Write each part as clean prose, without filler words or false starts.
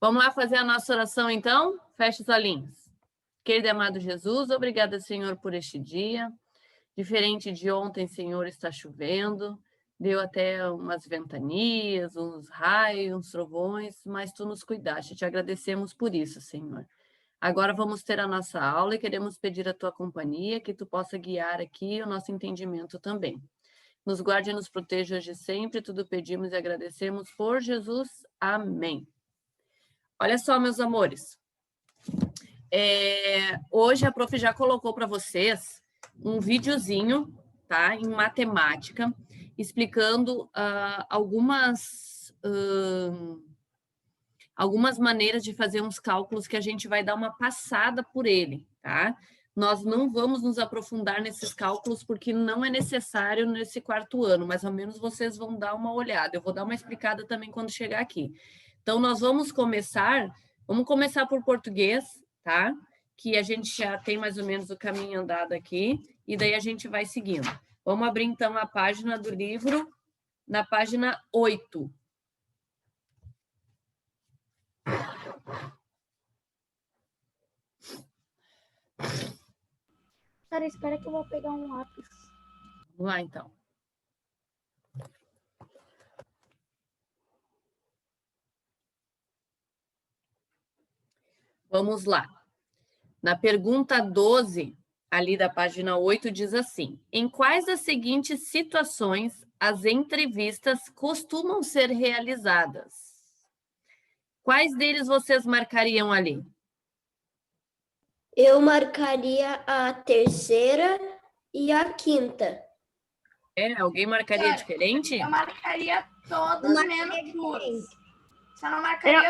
Vamos lá fazer a nossa oração, então? Feche os olhinhos. Querido e amado Jesus, obrigada, Senhor, por este dia. Diferente de ontem, Senhor, está chovendo. Deu até umas ventanias, uns raios, uns trovões, mas Tu nos cuidaste. Te agradecemos por isso, Senhor. Agora vamos ter a nossa aula e queremos pedir a Tua companhia, que Tu possa guiar aqui o nosso entendimento também. Nos guarde e nos proteja hoje e sempre. Tudo pedimos e agradecemos por Jesus. Amém. Olha só, meus amores. Hoje a prof já colocou para vocês um videozinho, tá? Em matemática, explicando algumas maneiras de fazer uns cálculos que a gente vai dar uma passada por ele, tá? Nós não vamos nos aprofundar nesses cálculos porque não é necessário nesse quarto ano, mais ou menos vocês vão dar uma olhada. Eu vou dar uma explicada também quando chegar aqui. Então, nós vamos começar por português, tá? Que a gente já tem mais ou menos o caminho andado aqui, e daí a gente vai seguindo. Vamos abrir, então, a página do livro, na página 8. Sara, espera que eu vou pegar um lápis. Vamos lá, então. Vamos lá. Na pergunta 12, ali da página 8, diz assim: em quais das seguintes situações as entrevistas costumam ser realizadas? Quais deles vocês marcariam ali? Eu marcaria a terceira e a quinta. Alguém marcaria diferente? Eu marcaria todas menos duas.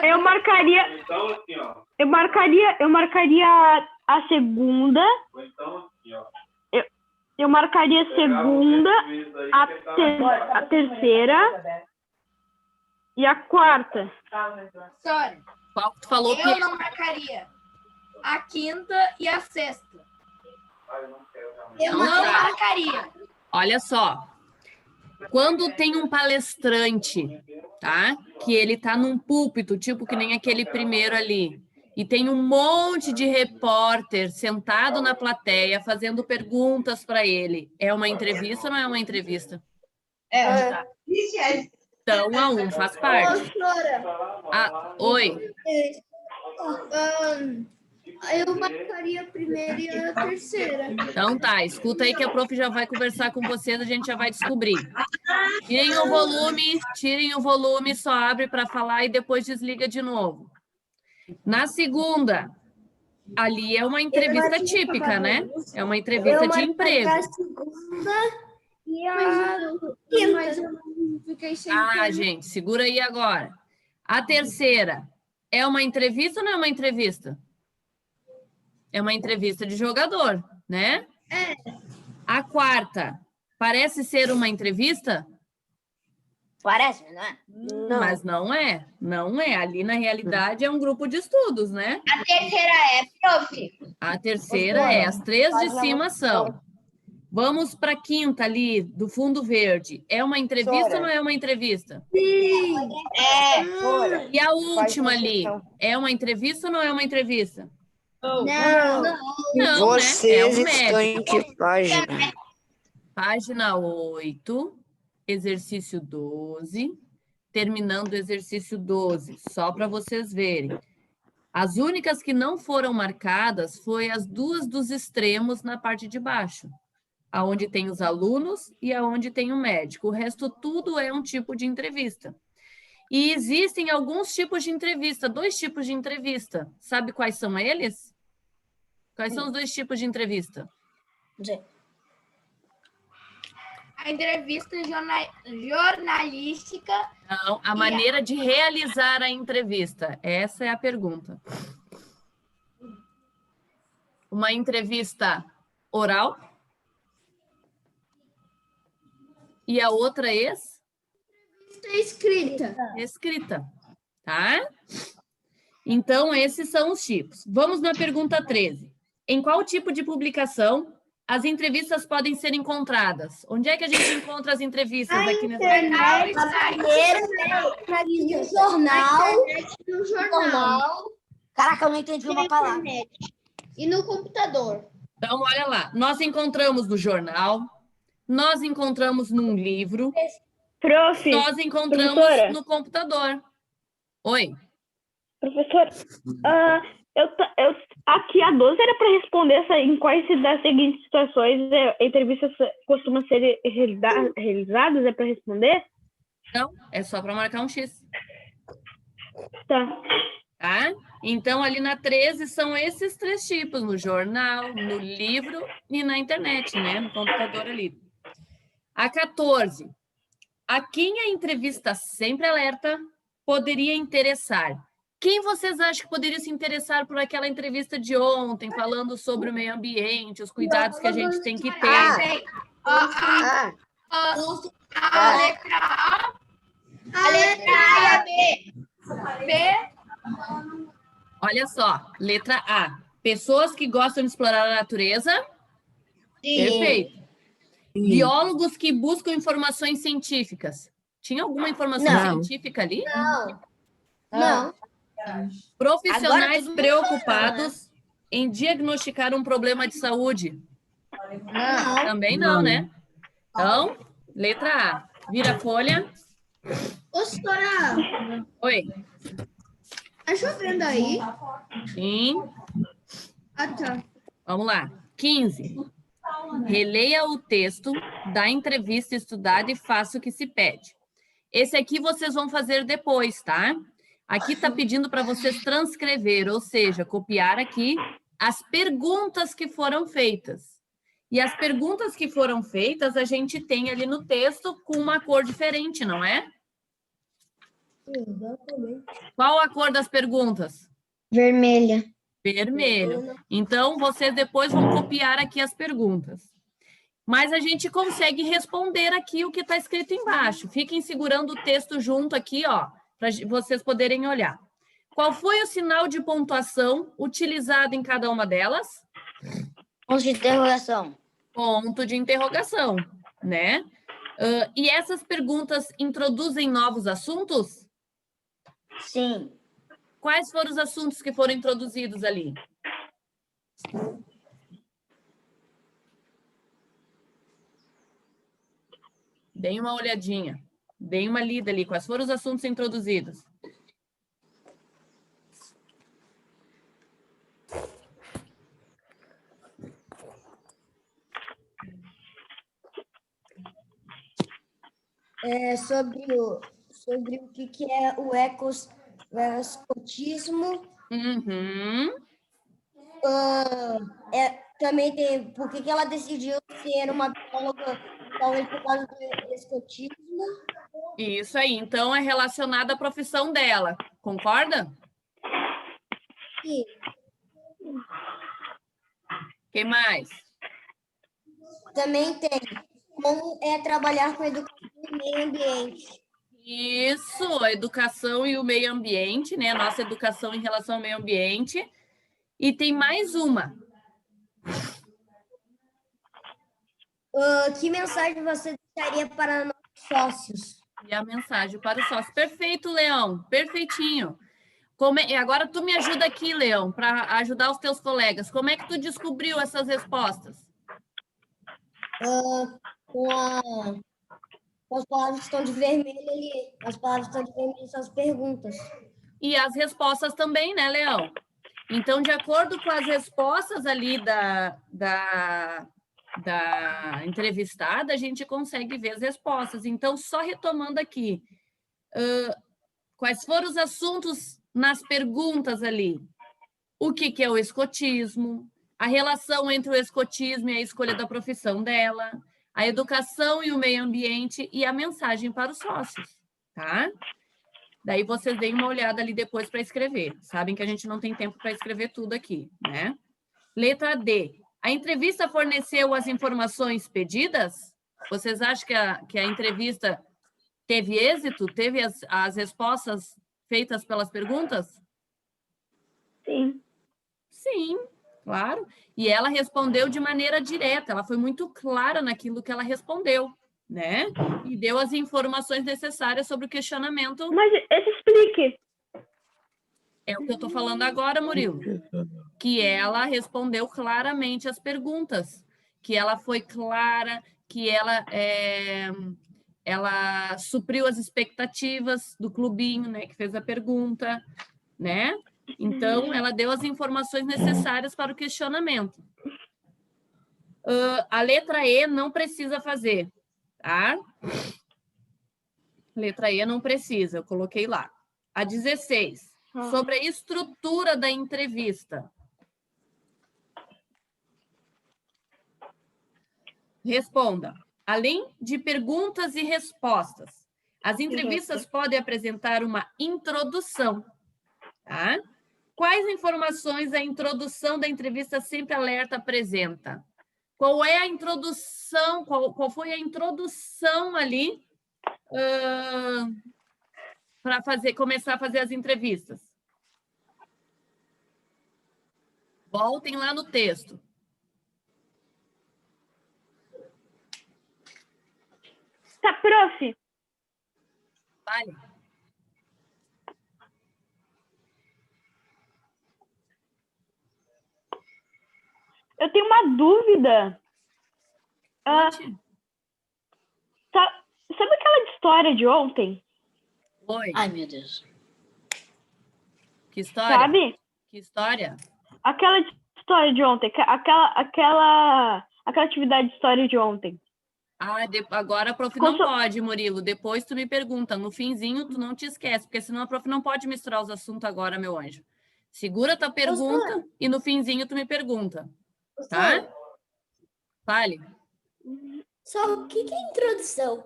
Eu marcaria. Então, assim, ó. Eu marcaria a segunda. Ou então, assim, ó. Eu marcaria a segunda, a terceira e a quarta. Sorry. Qual que tu falou que Eu não marcaria a quinta e a sexta. Eu não marcaria. Olha só, quando tem um palestrante, tá? Que ele tá num púlpito, tipo que nem aquele primeiro ali, e tem um monte de repórter sentado na plateia fazendo perguntas para ele. É uma entrevista ou não é uma entrevista? Então, a 1 faz parte. Oi. Eu marcaria a primeira e a terceira. Então tá, escuta aí que a prof já vai conversar com vocês, a gente já vai descobrir. Tirem o volume, só abre para falar e depois desliga de novo. Na segunda, ali é uma entrevista típica, né? É uma entrevista de emprego. A segunda e a quinta. Gente, segura aí agora. A terceira, é uma entrevista ou não é uma entrevista? É uma entrevista de jogador, né? A quarta, parece ser uma entrevista? Parece, não é? Não. Mas não é, não é. Ali, na realidade, é um grupo de estudos, né? A terceira é, prof. A terceira é, as três de cima são. Vamos para a quinta ali, do fundo verde. É uma entrevista ou não é uma entrevista? E a última ali, é uma entrevista ou não é uma entrevista? Não. Não, Vocês né? É estão em médico. que página? Página 8, exercício 12, terminando o exercício 12, só para vocês verem. As únicas que não foram marcadas foi as duas dos extremos na parte de baixo, aonde tem os alunos e aonde tem o médico. O resto tudo é um tipo de entrevista. E existem alguns tipos de entrevista, 2 tipos de entrevista. Sabe quais são eles? Quais são os 2 tipos de entrevista? A entrevista jornalística. Não, a maneira de realizar a entrevista. Essa é a pergunta. Uma entrevista oral. E a outra Escrita. escrita, tá? Então, esses são os tipos. Vamos na pergunta 13. Em qual tipo de publicação as entrevistas podem ser encontradas? Onde é que a gente encontra as entrevistas aqui nessa? No jornal, No jornal. Caraca, eu não entendi uma palavra. E no computador. Então, olha lá. Nós encontramos no jornal, nós encontramos num livro, Prof, nós encontramos professora. no computador. Oi. Professor, aqui a 12 era para responder em quais das seguintes situações entrevistas costumam ser realizadas? É para responder? Não, é só para marcar um X. Tá. Tá? Então, ali na 13 são esses 3 tipos, no jornal, no livro e na internet, né? No computador ali. A 14. A quem a entrevista sempre alerta poderia interessar? Quem vocês acham que poderia se interessar por aquela entrevista de ontem, falando sobre o meio ambiente, os cuidados que a gente tem que ter? A letra A e a B. B. Olha só, letra A. Pessoas que gostam de explorar a natureza. Perfeito. Biólogos que buscam informações científicas. Tinha alguma informação científica ali? Não. Profissionais preocupados em diagnosticar um problema de saúde. Também não, né? Então, letra A. Vira a folha. Ô, senhora, Oi. tá chovendo aí? Sim. Ah, tá. Vamos lá. 15. Releia o texto da entrevista estudada e faça o que se pede. Esse aqui vocês vão fazer depois, tá? Aqui está pedindo para vocês transcrever, ou seja, copiar aqui as perguntas que foram feitas. E as perguntas que foram feitas, a gente tem ali no texto com uma cor diferente, não é? Exatamente. Qual a cor das perguntas? Vermelha. Vermelho. Então, vocês depois vão copiar aqui as perguntas. Mas a gente consegue responder aqui o que está escrito embaixo. Fiquem segurando o texto junto aqui, ó, para vocês poderem olhar. Qual foi o sinal de pontuação utilizado em cada uma delas? Ponto de interrogação. Ponto de interrogação, né? E essas perguntas introduzem novos assuntos? Sim. Quais foram os assuntos que foram introduzidos ali? Deem uma olhadinha, deem uma lida ali. Quais foram os assuntos introduzidos? Sobre o que é o escotismo. Uhum. Também tem por que ela decidiu ser uma bióloga, talvez por causa do escotismo. Isso aí. Então, é relacionado à profissão dela. Concorda? Sim. Quem mais? Também tem como é trabalhar com educação e meio ambiente. Isso, a educação e o meio ambiente, né? Nossa educação em relação ao meio ambiente. E tem mais uma. Que mensagem você deixaria para nossos sócios? E a mensagem para o sócio. Perfeito, Leão. Perfeitinho. Agora tu me ajuda aqui, Leão, para ajudar os teus colegas. Como é que tu descobriu essas respostas? Com as palavras que estão de vermelho ali. As palavras que estão de vermelho são as perguntas. E as respostas também, né, Leão? Então, de acordo com as respostas ali da entrevistada, a gente consegue ver as respostas. Então, só retomando aqui, quais foram os assuntos nas perguntas ali? O que é o escotismo? A relação entre o escotismo e a escolha da profissão dela, a educação e o meio ambiente e a mensagem para os sócios, tá? Daí vocês deem uma olhada ali depois para escrever. Sabem que a gente não tem tempo para escrever tudo aqui, né? Letra D. A entrevista forneceu as informações pedidas? Vocês acham que a entrevista teve êxito? Teve as respostas feitas pelas perguntas? Sim. Sim, claro. E ela respondeu de maneira direta. Ela foi muito clara naquilo que ela respondeu, né? E deu as informações necessárias sobre o questionamento. Mas explique. É o que eu estou falando agora, Murilo. Que ela respondeu claramente as perguntas, que ela foi clara, que ela supriu as expectativas do clubinho, né, que fez a pergunta, né? Então, ela deu as informações necessárias para o questionamento. A letra E não precisa fazer, tá? Letra E não precisa, eu coloquei lá. A 16, sobre a estrutura da entrevista. Responda. Além de perguntas e respostas, as entrevistas podem apresentar uma introdução, tá? Quais informações a introdução da entrevista Sempre Alerta apresenta? Qual é a introdução, qual foi a introdução ali para começar a fazer as entrevistas? Voltem lá no texto. Tá, prof. Vale. Eu tenho uma dúvida. Sabe aquela história de ontem? Oi. Ai, meu Deus. Que história? Sabe? Que história? Aquela história de ontem. Aquela atividade de história de ontem. Agora a prof não pode, Murilo. Depois tu me pergunta. No finzinho, tu não te esquece, porque senão a prof não pode misturar os assuntos agora, meu anjo. Segura tua pergunta e no finzinho tu me pergunta. Tá? Fale. Só o que é introdução?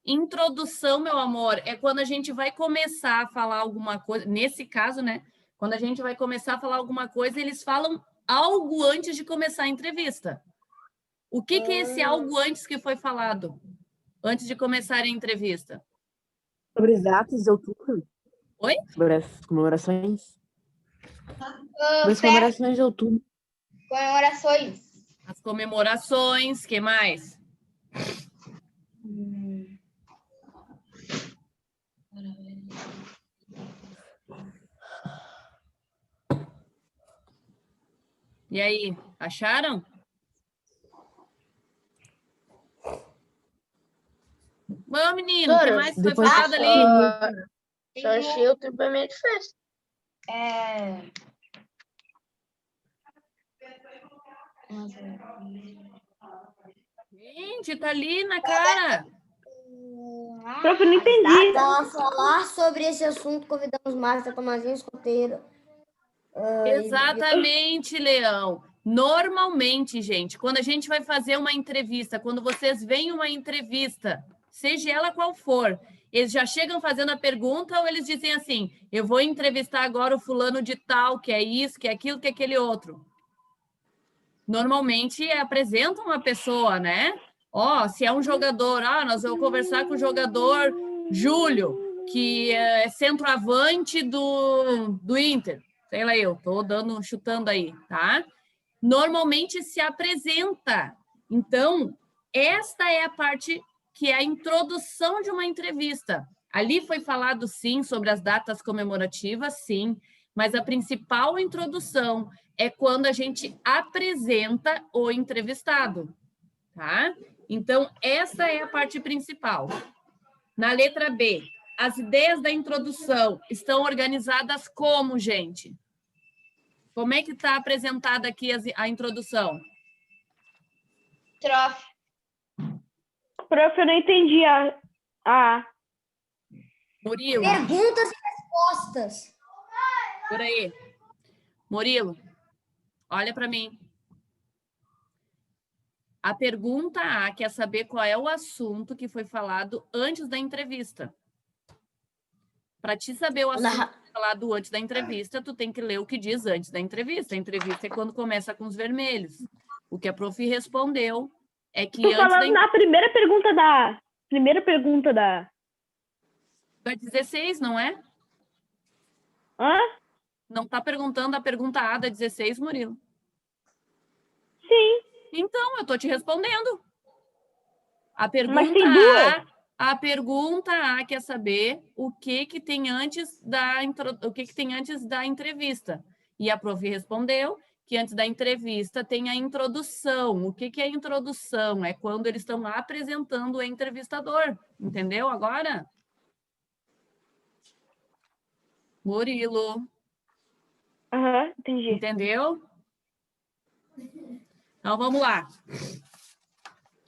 Introdução, meu amor, é quando a gente vai começar a falar alguma coisa. Nesse caso, né? Quando a gente vai começar a falar alguma coisa, eles falam algo antes de começar a entrevista. O que é esse algo antes que foi falado? Antes de começar a entrevista? Sobre as datas de outubro. Oi? Sobre as comemorações. Sobre as comemorações de outubro. Comemorações. As comemorações, que mais? E aí, acharam? Bom, menino, o que mais foi falado ali? Só achei o tempo é meio difícil. Gente, tá ali na cara. Prof, eu não entendi. Para falar sobre esse assunto, convidamos Márcia Tomazinho Escoteiro. Exatamente, Leão. Normalmente, gente, quando a gente vai fazer uma entrevista, quando vocês veem uma entrevista, seja ela qual for, eles já chegam fazendo a pergunta ou eles dizem assim, eu vou entrevistar agora o fulano de tal, que é isso, que é aquilo, que é aquele outro. Normalmente apresentam uma pessoa, né? Se é um jogador, nós vamos conversar com o jogador Júlio, que é centroavante do Inter. Sei lá, eu tô chutando aí, tá? Normalmente se apresenta. Então, esta é a parte que é a introdução de uma entrevista. Ali foi falado, sim, sobre as datas comemorativas, sim, mas a principal introdução é quando a gente apresenta o entrevistado, tá? Então, essa é a parte principal. Na letra B, as ideias da introdução estão organizadas como, gente? Como é que está apresentada aqui a introdução? Prof, eu não entendi Murilo. Perguntas e respostas. Por aí. Murilo, olha para mim. A pergunta A quer saber qual é o assunto que foi falado antes da entrevista. Para te saber o assunto que foi falado antes da entrevista, tu tem que ler o que diz antes da entrevista. A entrevista é quando começa com os vermelhos. O que a prof respondeu é que Tô falando na primeira pergunta da... Da 16, não é? Hã? Não está perguntando a pergunta A da 16, Murilo? Sim. Então, eu estou te respondendo. A pergunta Mas tem duas. a pergunta A quer saber o que tem antes da entrevista. E a prof respondeu que antes da entrevista tem a introdução. O que é a introdução? É quando eles estão apresentando o entrevistador. Entendeu agora? Murilo. Aham, entendi. Entendeu? Então, vamos lá.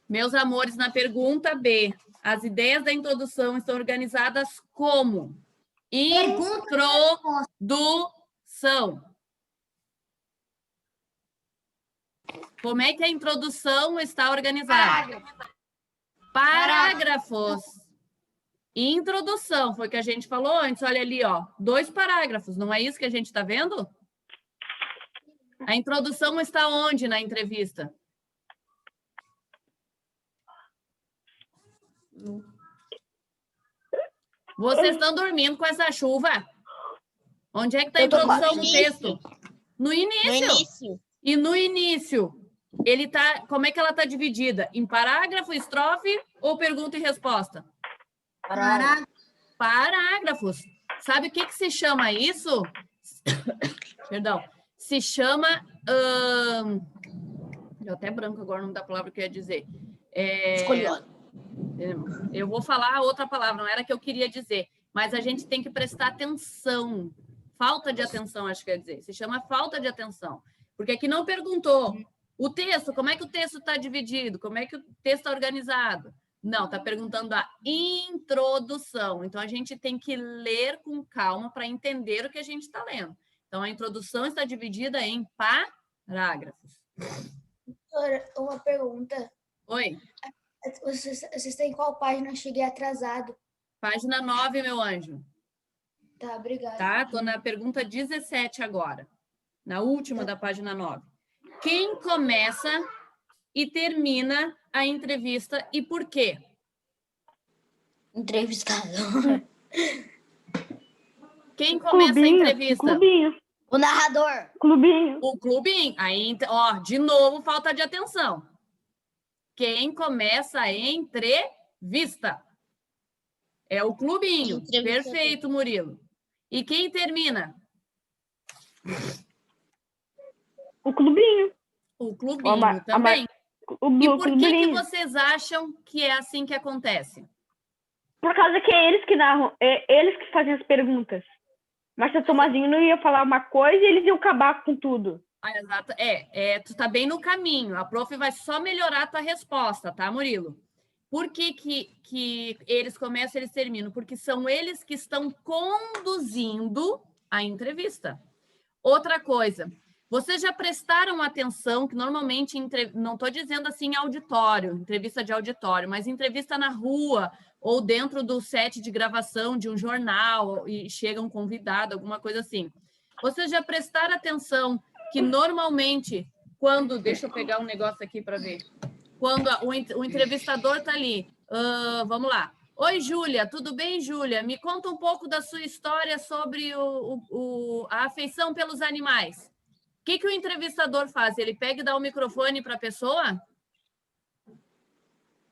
Meus amores, na pergunta B, as ideias da introdução estão organizadas como? Introdução. Como é que a introdução está organizada? Parágrafos. Introdução, foi o que a gente falou antes. Olha ali, ó, 2 parágrafos. Não é isso que a gente está vendo? A introdução está onde na entrevista? Vocês estão dormindo com essa chuva? Onde é que está a introdução no texto? No início. E no início, ele tá, como é que ela está dividida? Em parágrafo, estrofe ou pergunta e resposta? Parágrafos. Sabe o que se chama isso? Perdão. Se chama... Deu até branco agora, não dá a palavra que eu ia dizer. Eu vou falar outra palavra, não era a que eu queria dizer. Mas a gente tem que prestar atenção. Falta de atenção, acho que quer dizer. Se chama falta de atenção. Porque aqui não perguntou o texto, como é que o texto está dividido? Como é que o texto está organizado? Não, está perguntando a introdução. Então, a gente tem que ler com calma para entender o que a gente está lendo. Então, a introdução está dividida em parágrafos. Doutora, uma pergunta. Oi. Vocês têm qual página? Cheguei atrasado. Página 9, meu anjo. Tá, obrigada. Tá, estou na pergunta 17 agora. Na última da página 9. Quem começa e termina a entrevista e por quê? Entrevistador. Quem começa a entrevista? Clubinho. O narrador. Clubinho. O clubinho. Aí, ó, de novo, falta de atenção. Quem começa a entrevista? É o clubinho. Perfeito, Murilo. E quem termina? O clubinho. O clubinho também. E por que vocês acham que é assim que acontece? Por causa que é eles que narram, é eles que fazem as perguntas. Mas o Tomazinho não ia falar uma coisa e eles iam acabar com tudo. Ah, exato. Tu tá bem no caminho. A prof vai só melhorar a tua resposta, tá, Murilo? Por que eles começam e eles terminam? Porque são eles que estão conduzindo a entrevista. Outra coisa, vocês já prestaram atenção que normalmente, não estou dizendo assim auditório, entrevista de auditório, mas entrevista na rua ou dentro do set de gravação de um jornal e chega um convidado, alguma coisa assim. Vocês já prestaram atenção que normalmente, quando... Deixa eu pegar um negócio aqui para ver. Quando o entrevistador está ali, vamos lá. Oi, Júlia, tudo bem, Júlia? Me conta um pouco da sua história sobre a afeição pelos animais. O que o entrevistador faz? Ele pega e dá o microfone para a pessoa?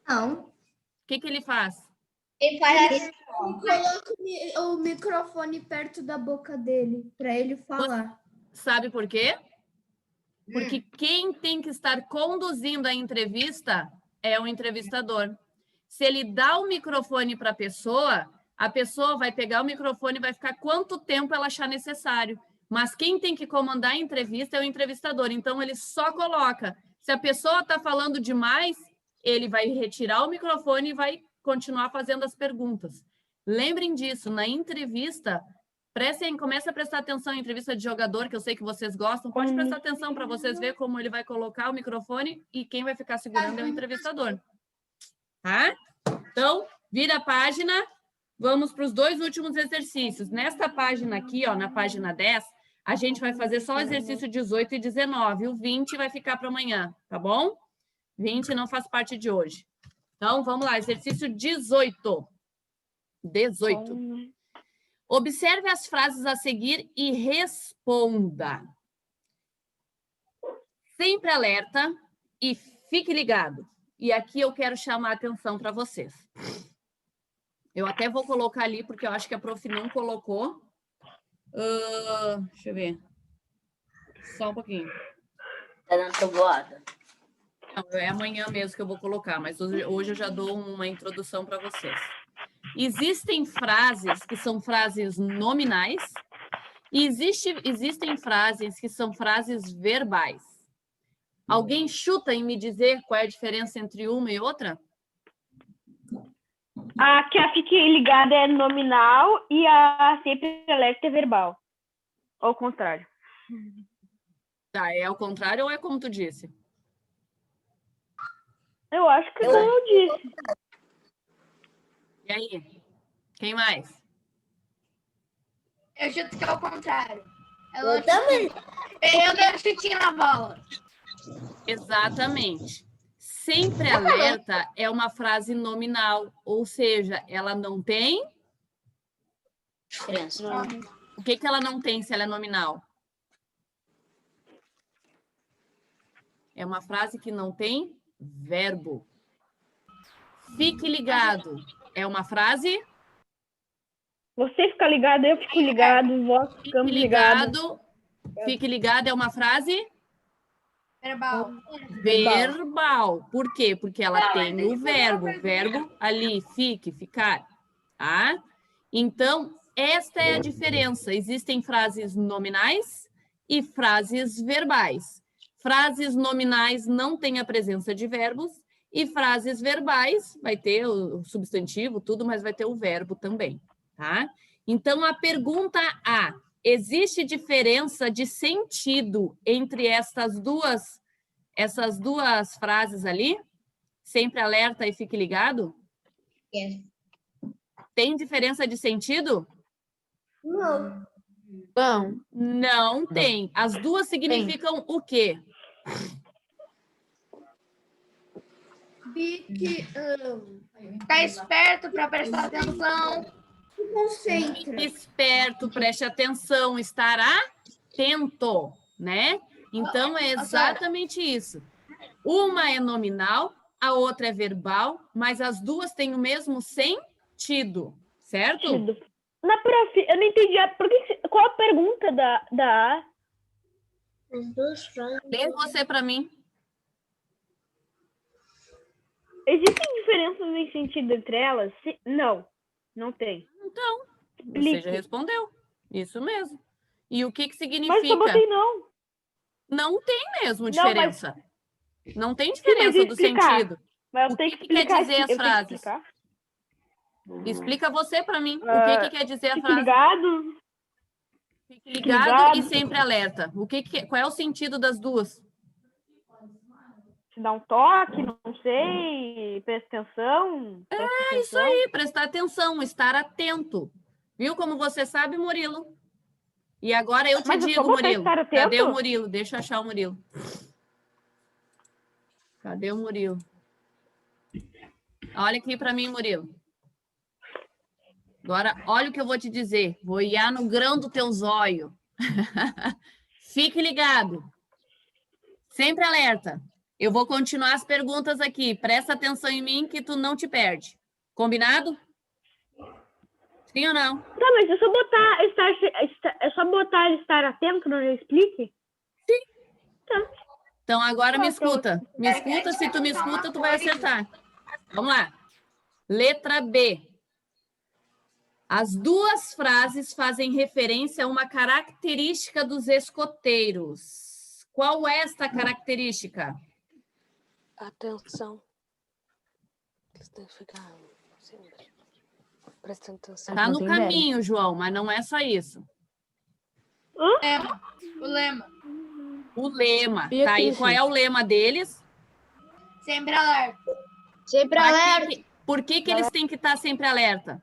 Não. O que ele faz? Ele faz coloca o microfone perto da boca dele, para ele falar. Sabe por quê? Porque quem tem que estar conduzindo a entrevista é o entrevistador. Se ele dá o microfone para a pessoa vai pegar o microfone e vai ficar quanto tempo ela achar necessário. Mas quem tem que comandar a entrevista é o entrevistador. Então, ele só coloca. Se a pessoa está falando demais, ele vai retirar o microfone e vai continuar fazendo as perguntas. Lembrem disso, na entrevista... Comece a prestar atenção em entrevista de jogador, que eu sei que vocês gostam. Pode prestar atenção para vocês verem como ele vai colocar o microfone e quem vai ficar segurando é o entrevistador. Tá? Então, vira a página. Vamos para os 2 últimos exercícios. Nesta página aqui, ó, na página 10, a gente vai fazer só o exercício 18 e 19. O 20 vai ficar para amanhã, tá bom? 20 não faz parte de hoje. Então, vamos lá. Exercício 18. 18. Observe as frases a seguir e responda. Sempre alerta e fique ligado. E aqui eu quero chamar a atenção para vocês. Eu até vou colocar ali, porque eu acho que a prof não colocou. Deixa eu ver. Só um pouquinho. Tá dando trovoada. Não, é amanhã mesmo que eu vou colocar, mas hoje eu já dou uma introdução para vocês. Existem frases que são frases nominais e existem frases que são frases verbais. Alguém chuta em me dizer qual é a diferença entre uma e outra? A que a fique ligada é nominal e a sempre alerta é verbal. Ou ao contrário. Tá, é ao contrário ou é como tu disse? Eu acho que eu disse. E aí? Quem mais? Eu chuto que é o contrário. Eu também. Eu dei um chutinho na bola. Exatamente. Sempre alerta é uma frase nominal, ou seja, ela não tem... Diferença. O que ela não tem se ela é nominal? É uma frase que não tem verbo. Fique ligado. É uma frase... Você fica ligado, eu fico ligado, vós ficamos ligados. Fique ligado é uma frase... Verbal. Verbal. Por quê? Porque ela tem o verbo. Verbo ali, fique, ficar. Tá? Então, esta é a diferença. Existem frases nominais e frases verbais. Frases nominais não têm a presença de verbos e frases verbais vai ter o substantivo, tudo, mas vai ter o verbo também. Tá? Então, a pergunta A. Existe diferença de sentido entre essas duas frases ali? Sempre alerta e fique ligado? Yes. Tem diferença de sentido? Não. Bom, Não tem. As duas significam o quê? Ficar esperto para prestar atenção. Concentra. Esperto, preste atenção, estar atento, né? Então, é exatamente isso. Uma é nominal, a outra é verbal, mas as duas têm o mesmo sentido, certo? Na prof, eu não entendi. Qual a pergunta da A? As duas frases. Lê você para mim. Existem diferenças em sentido entre elas? Não, não tem. Então, você Explique. já respondeu. Isso mesmo. E o que Mas significa? eu botei não. Não tem mesmo Não, diferença. Não tem mas diferença do explicar. sentido. Mas eu O tenho que que quer explicar. dizer as eu tenho que frases? explicar. Explica você para mim. O que quer dizer a Fique frase? ligado. Fique ligado e sempre alerta. Qual é o sentido das duas? Te dar um toque, não sei. Presta atenção. É isso aí, prestar atenção, estar atento. Viu como você sabe, Murilo? E agora eu te Mas eu digo, só botei Murilo. estar atento? Cadê o Murilo? Deixa eu achar o Murilo. Cadê o Murilo? Olha aqui para mim, Murilo. Agora, olha o que eu vou te dizer. Vou ir no grão do teu zóio. Fique ligado. Sempre alerta. Eu vou continuar as perguntas aqui. Presta atenção em mim que tu não te perde. Combinado? Sim ou não? Tá, mas é só botar estar atento, não eu explique? Então, agora me Tá, escuta. Me escuta, se tu me escuta, tu vai acertar. Vamos lá. Letra B. As duas frases fazem referência a uma característica dos escoteiros. Qual é esta característica? Atenção. Você tem que ficar sempre prestando atenção. Tá Não no tem caminho, João, mas não é só isso. O lema. O lema. E Tá aqui, aí, qual é o lema deles? Sempre alerta. Sempre alerta. Por que eles têm que estar sempre alerta?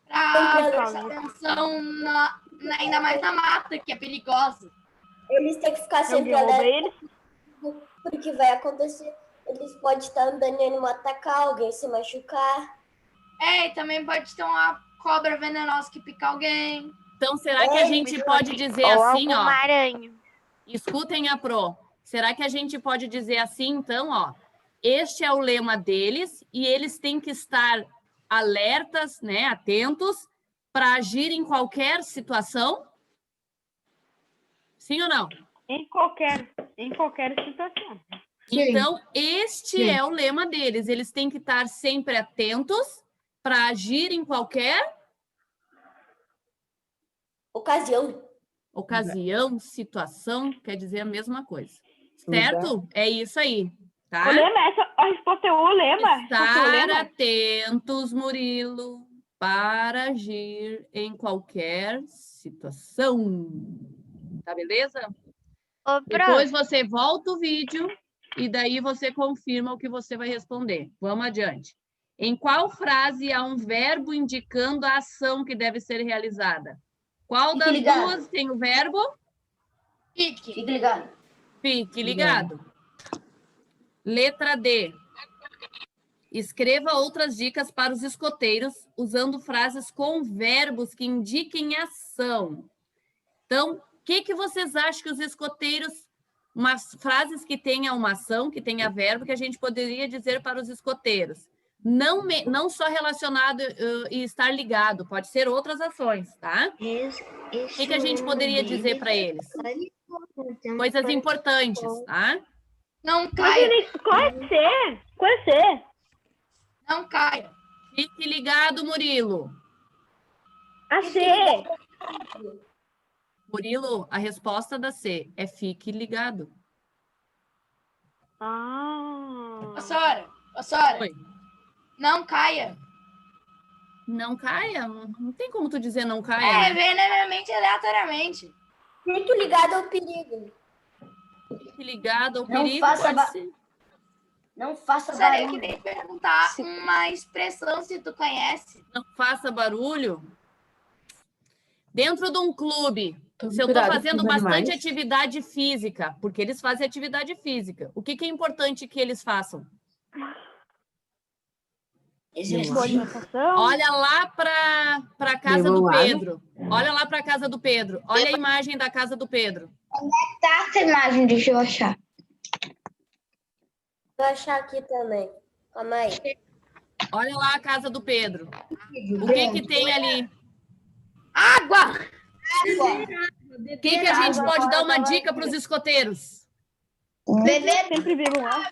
Para prestar atenção ainda mais na mata, que é perigosa. Eles têm que ficar sempre Alguém rouba alerta. eles? Porque vai acontecer. Eles podem estar andando e não atacar alguém, se machucar. E também pode ter uma cobra venenosa que pica alguém. Então, será que a gente pode dizer assim, ó? aranha. Escutem a Pro. Será que a gente pode dizer assim, então, ó? Este é o lema deles e eles têm que estar alertas, né, atentos, para agir em qualquer situação? Sim ou não? Em qualquer situação. Então, este é o lema deles. Eles têm que estar sempre atentos para agir em qualquer ocasião, situação, quer dizer a mesma coisa. Certo? É isso aí, tá? O lema, a resposta é o lema. Estar atentos, Murilo, para agir em qualquer situação. Tá beleza? Depois você volta o vídeo e daí você confirma o que você vai responder. Vamos adiante. Em qual frase há um verbo indicando a ação que deve ser realizada? Qual das duas tem o verbo? Fique. ligado. Fique ligado. Letra D. Escreva outras dicas para os escoteiros usando frases com verbos que indiquem ação. Então, o que vocês acham que os escoteiros, umas frases que tenham uma ação, que tenha verbo, que a gente poderia dizer para os escoteiros? Não só relacionado e estar ligado, pode ser outras ações, tá? O que a gente poderia dizer para eles? Coisas importantes, tá? Não caia. Qual é C? Não caia. Fique ligado, Murilo. A C. Murilo, a resposta da C é fique ligado. Ô, Sora. Oi. Não caia. Não caia? Não tem como tu dizer não caia. É, vem na minha mente aleatoriamente. Fique ligado ao perigo. Fique ligado ao Não perigo, faça pode ser. Não faça Sora, eu barulho. queria perguntar uma expressão se tu conhece. Não faça barulho. Dentro de um clube, se eu estou Cuidado com fazendo os bastante animais. atividade física, porque eles fazem atividade física, o que é importante que eles façam? Olha lá para a casa do Pedro. Olha lá para a casa do Pedro. Olha a imagem da casa do Pedro. Tá essa imagem, deixa eu achar. Vou achar aqui também. Calma aí. Olha lá a casa do Pedro. O que tem ali? Água! O que a gente pode dar uma dica para os escoteiros? Beber Sempre bebam água.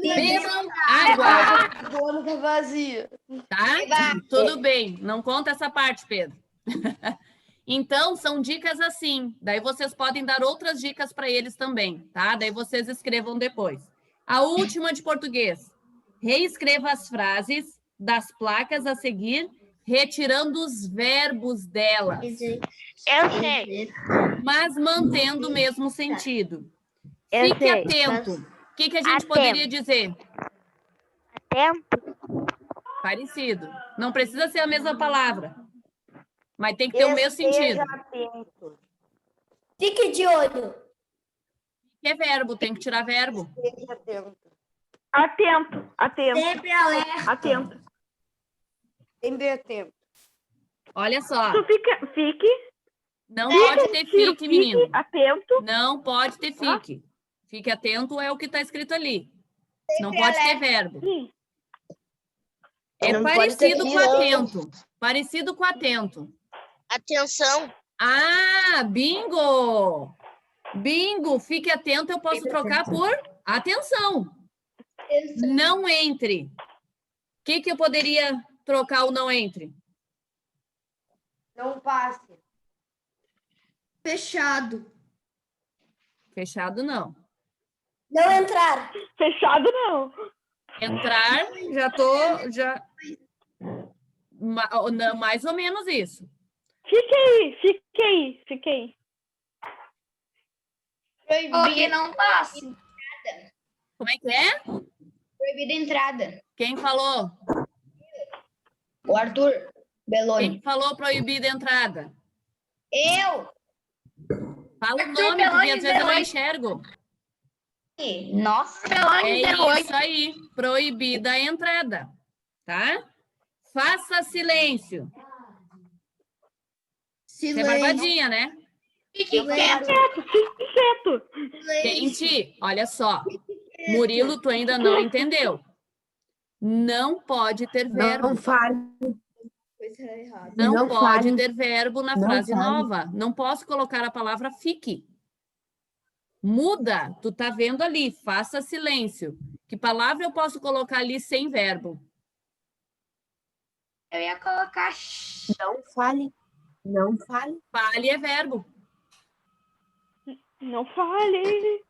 Bebam água. Boca vazia. Tá? Tudo bem. Não conta essa parte, Pedro. Então, são dicas assim. Daí vocês podem dar outras dicas para eles também, tá? Daí vocês escrevam depois. A última de português. Reescreva as frases das placas a seguir, retirando os verbos delas, Eu sei. mas mantendo o mesmo sentido. Eu Fique sei, atento. O que a gente poderia dizer? Atento. Parecido. Não precisa ser a mesma palavra, mas tem que ter o mesmo sentido. Atento. Fique de olho. Que é verbo, tem que tirar verbo. Atento. Sempre alerta. Atento. Sempre atento. Olha só, Tu fique. não pode ter fique, menino. Atento. Não pode ter fique. Fique atento é o que está escrito ali. Não pode ter verbo. É parecido com atento. Parecido com atento. Atenção. Ah, bingo! Bingo, fique atento, eu posso trocar por atenção. Não entre. O que eu poderia trocar o não entre? Não passe. Fechado. Fechado, não. Não entrar. Fechado, não. Entrar, já mais ou menos isso. Fique aí. Porque não passe. Como é que é? Proibida entrada. Quem falou? O Arthur Beloni. Quem falou proibida a entrada? Eu. Fala o nome, porque às vezes eu não enxergo. Nossa. É isso aí, proibida a entrada, tá? Faça silêncio. Você é barbadinha, né? Fique quieto. Gente, olha só. Murilo, tu ainda não entendeu. Não pode ter verbo. Não fale. Coisa errada. Não Não pode fale. ter verbo na Não frase fale. nova. Não posso colocar a palavra fique. Muda, tu tá vendo ali, faça silêncio. Que palavra eu posso colocar ali sem verbo? Eu ia colocar Não fale. Não fale. Fale é verbo. Não fale.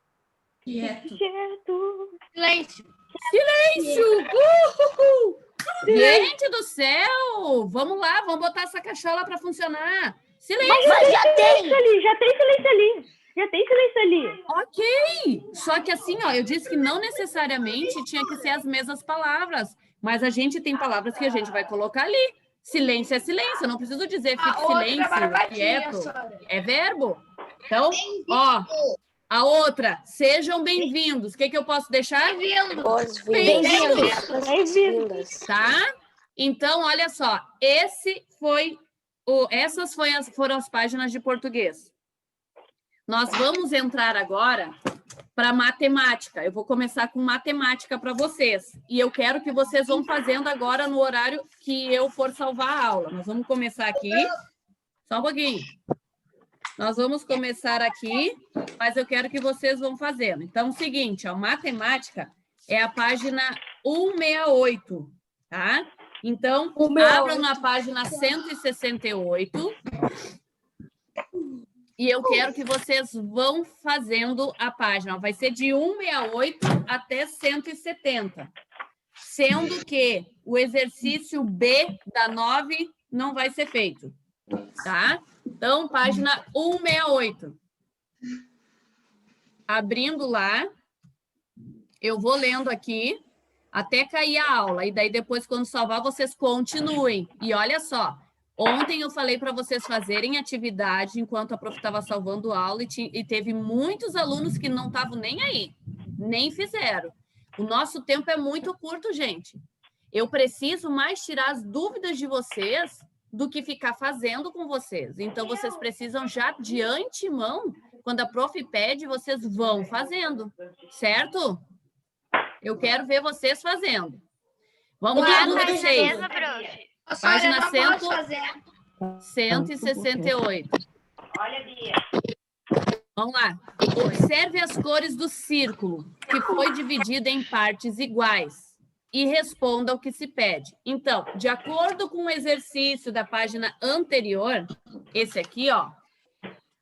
quieto. Quieto. Silêncio. Silêncio! Uhul! Gente do céu! Vamos lá, vamos botar essa cachola para funcionar. Silêncio! Mas já tem! Já tem silêncio ali. Já tem silêncio ali. Ok! Só que assim, ó, eu disse que não necessariamente tinha que ser as mesmas palavras, mas a gente tem palavras que a gente vai colocar ali. Silêncio é silêncio, eu não preciso dizer A fique outra silêncio, barbadinha, quieto. Sora. É verbo. Então, ó, a outra, sejam bem-vindos. O que eu posso deixar? Bem-vindo. Bem-vindos! Boas-vindas. Tá? Então, olha só, essas foram as páginas de português. Nós vamos entrar agora para matemática. Eu vou começar com matemática para vocês. E eu quero que vocês vão fazendo agora no horário que eu for salvar a aula. Nós vamos começar aqui. Só um pouquinho. Nós vamos começar aqui, mas eu quero que vocês vão fazendo. Então, é o seguinte, ó, matemática é a página 168, tá? Então, abram na página 168. E eu quero que vocês vão fazendo a página. Vai ser de 168 até 170. Sendo que o exercício B da 9 não vai ser feito, tá? Então, página 168. Abrindo lá, eu vou lendo aqui até cair a aula. E daí, depois, quando salvar, vocês continuem. E olha só, ontem eu falei para vocês fazerem atividade enquanto a prof estava salvando a aula e teve muitos alunos que não estavam nem aí, nem fizeram. O nosso tempo é muito curto, gente. Eu preciso mais tirar as dúvidas de vocês do que ficar fazendo com vocês. Então, vocês precisam já de antemão, quando a prof pede, vocês vão fazendo, certo? Eu quero ver vocês fazendo. Vamos lá, número 6. Página 168. Olha, Bia. Vamos lá. Observe as cores do círculo, que foi dividido em partes iguais, e responda ao que se pede. Então, de acordo com o exercício da página anterior, esse aqui, ó,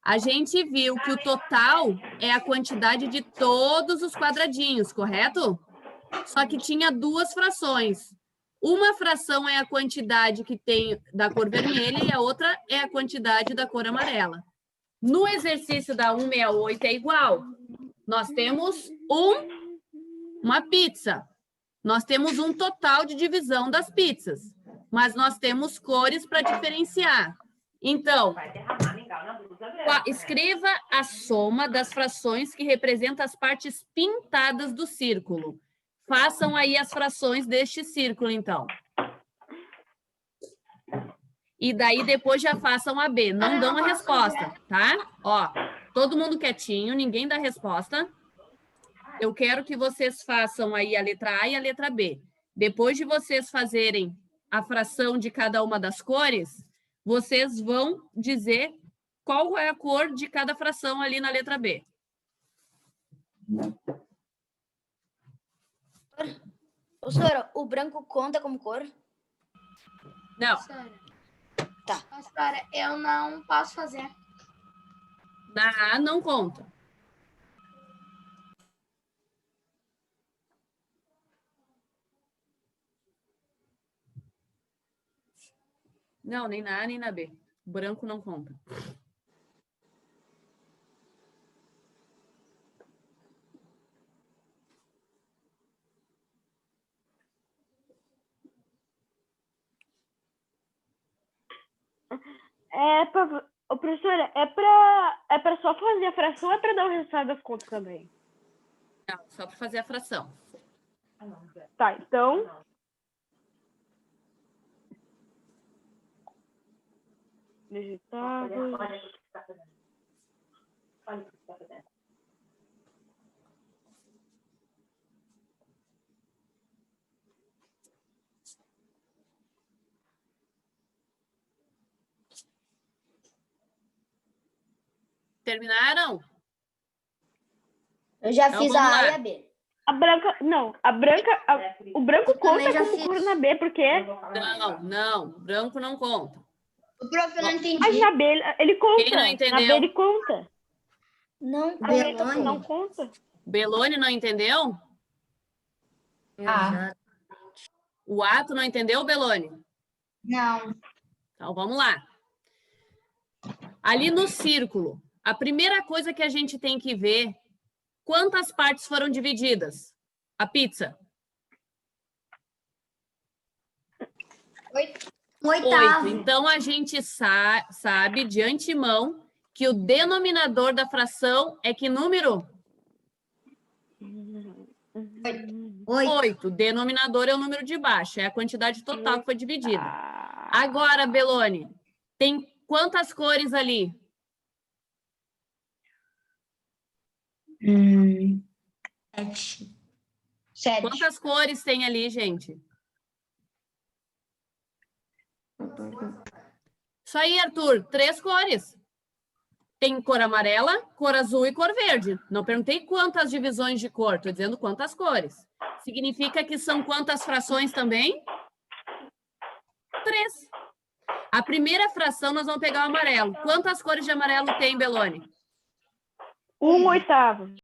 a gente viu que o total é a quantidade de todos os quadradinhos, correto? Só que tinha duas frações. Uma fração é a quantidade que tem da cor vermelha e a outra é a quantidade da cor amarela. No exercício da 168 é igual. Nós temos uma pizza. Nós temos um total de divisão das pizzas. Mas nós temos cores para diferenciar. Então, escreva a soma das frações que representam as partes pintadas do círculo. Façam aí as frações deste círculo, então. E daí depois já façam a B. Não dão a resposta, tá? Ó, todo mundo quietinho, ninguém dá resposta. Eu quero que vocês façam aí a letra A e a letra B. Depois de vocês fazerem a fração de cada uma das cores, vocês vão dizer qual é a cor de cada fração ali na letra B. Professora, o branco conta como cor? Não, Sora, eu não posso fazer. na A não conta. Não, nem na A, nem na B. Branco não conta. Professora, é pra só fazer a fração ou é pra dar o resultado das contas também? Não, só para fazer a fração. Tá, então... Resultado... Terminaram? Eu já Então, fiz vamos a A lá. e a B. A branca, não, o branco também conta já como fiz. cor na B, porque Não, branco não conta. O prof, eu não entendi. mas na B ele conta. Quem não Na B entendeu? ele conta. Não, A B Belone. não conta. Belone não entendeu? Ah, O ato não entendeu, Belone? não. Então, vamos lá. Ali no círculo, a primeira coisa que a gente tem que ver, quantas partes foram divididas? A pizza? Oitavo. 8. Então, a gente sabe de antemão que o denominador da fração é que número? 8. O denominador é o número de baixo, é a quantidade total que foi dividida. Agora, Belone, tem quantas cores ali? 7. Quantas cores tem ali, gente? Isso aí, Arthur, 3 cores. Tem cor amarela, cor azul e cor verde. Não perguntei quantas divisões de cor, estou dizendo quantas cores. Significa que são quantas frações também? 3. A primeira fração nós vamos pegar o amarelo. Quantas cores de amarelo tem, Belone? 1/8.